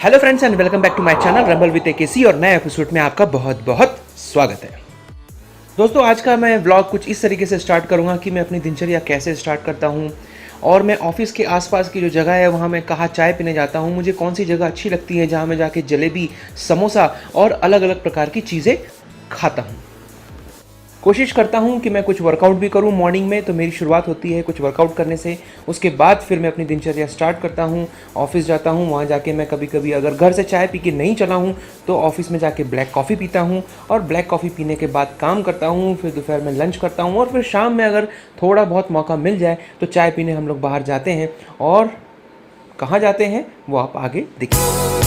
Hello friends and welcome back to my channel rumble with KC और नए episode में आपका बहुत बहुत स्वागत है। दोस्तों आज का मैं व्लॉग कुछ इस तरीके से स्टार्ट करूंगा कि मैं अपनी दिनचर्या कैसे स्टार्ट करता हूं और मैं ऑफिस के आसपास की जो जगह है वहां मैं कहाँ चाय पीने जाता हूं, मुझे कौन सी जगह अच्छी लगती है जहां मैं जाके जलेबी, समोसा और अलग अलग प्रकार की चीज़ें खाता हूँ। कोशिश करता हूँ कि मैं कुछ वर्कआउट भी करूँ मॉर्निंग में, तो मेरी शुरुआत होती है कुछ वर्कआउट करने से। उसके बाद फिर मैं अपनी दिनचर्या स्टार्ट करता हूँ, ऑफिस जाता हूँ, वहाँ जाके मैं कभी कभी अगर घर से चाय पी के नहीं चला हूँ तो ऑफिस में जाके ब्लैक कॉफ़ी पीता हूँ और ब्लैक कॉफ़ी पीने के बाद काम करता हूँ। फिर दोपहर में लंच करता हूँ और फिर शाम में अगर थोड़ा बहुत मौका मिल जाए तो चाय पीने हम लोग बाहर जाते हैं। और कहाँ जाते हैं वो आप आगे देखिए।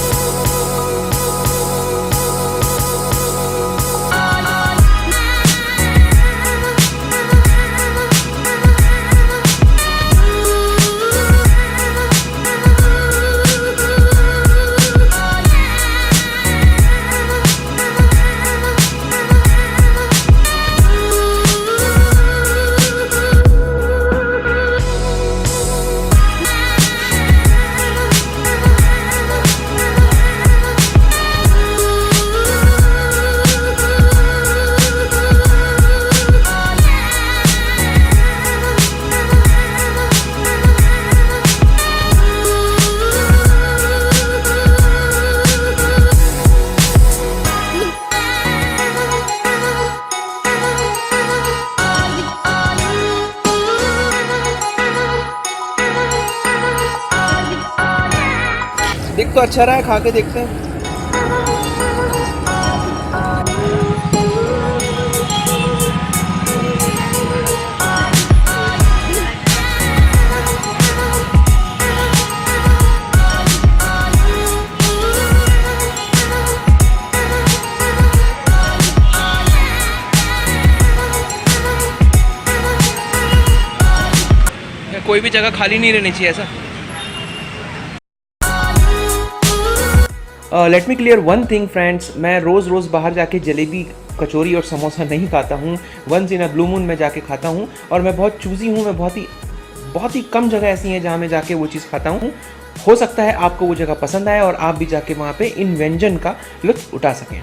देख तो अच्छा रहा है, खा के देखते हैं। कोई भी जगह खाली नहीं रहनी चाहिए ऐसा। Let me clear one thing friends, मैं रोज़ रोज़ बाहर जाके जलेबी, कचौरी और समोसा नहीं खाता हूँ। Once in a blue moon मैं जाके खाता हूँ और मैं बहुत चूज़ी हूँ। मैं बहुत ही कम जगह ऐसी हैं जहाँ मैं जाके वो चीज़ खाता हूँ। हो सकता है आपको वो जगह पसंद आए और आप भी जाके वहाँ पे इन व्यंजन का लुत्फ उठा सकें।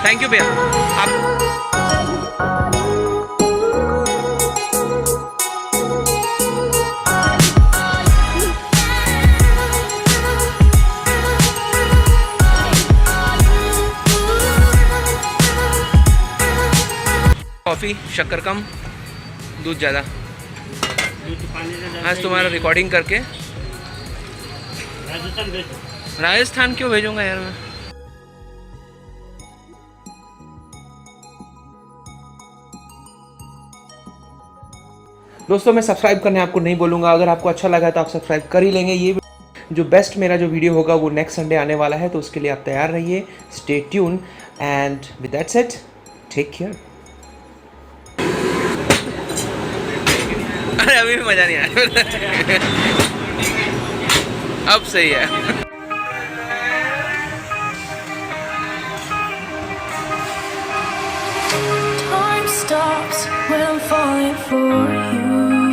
थैंक यू भैया। आप कॉफ़ी, शक्कर कम, दूध ज़्यादा। आज तुम्हारा रिकॉर्डिंग करके राजस्थान क्यों भेजूंगा यार मैं। दोस्तों मैं सब्सक्राइब करने आपको नहीं बोलूँगा, अगर आपको अच्छा लगा तो आप सब्सक्राइब कर ही लेंगे। ये जो बेस्ट मेरा जो वीडियो होगा वो नेक्स्ट संडे आने वाला है, तो उसके लिए आप तैयार रहिए। Stay tune and with that said take care. अरे अभी भी मज़ा नहीं आया। अब सही है। Stops when I'm falling for you.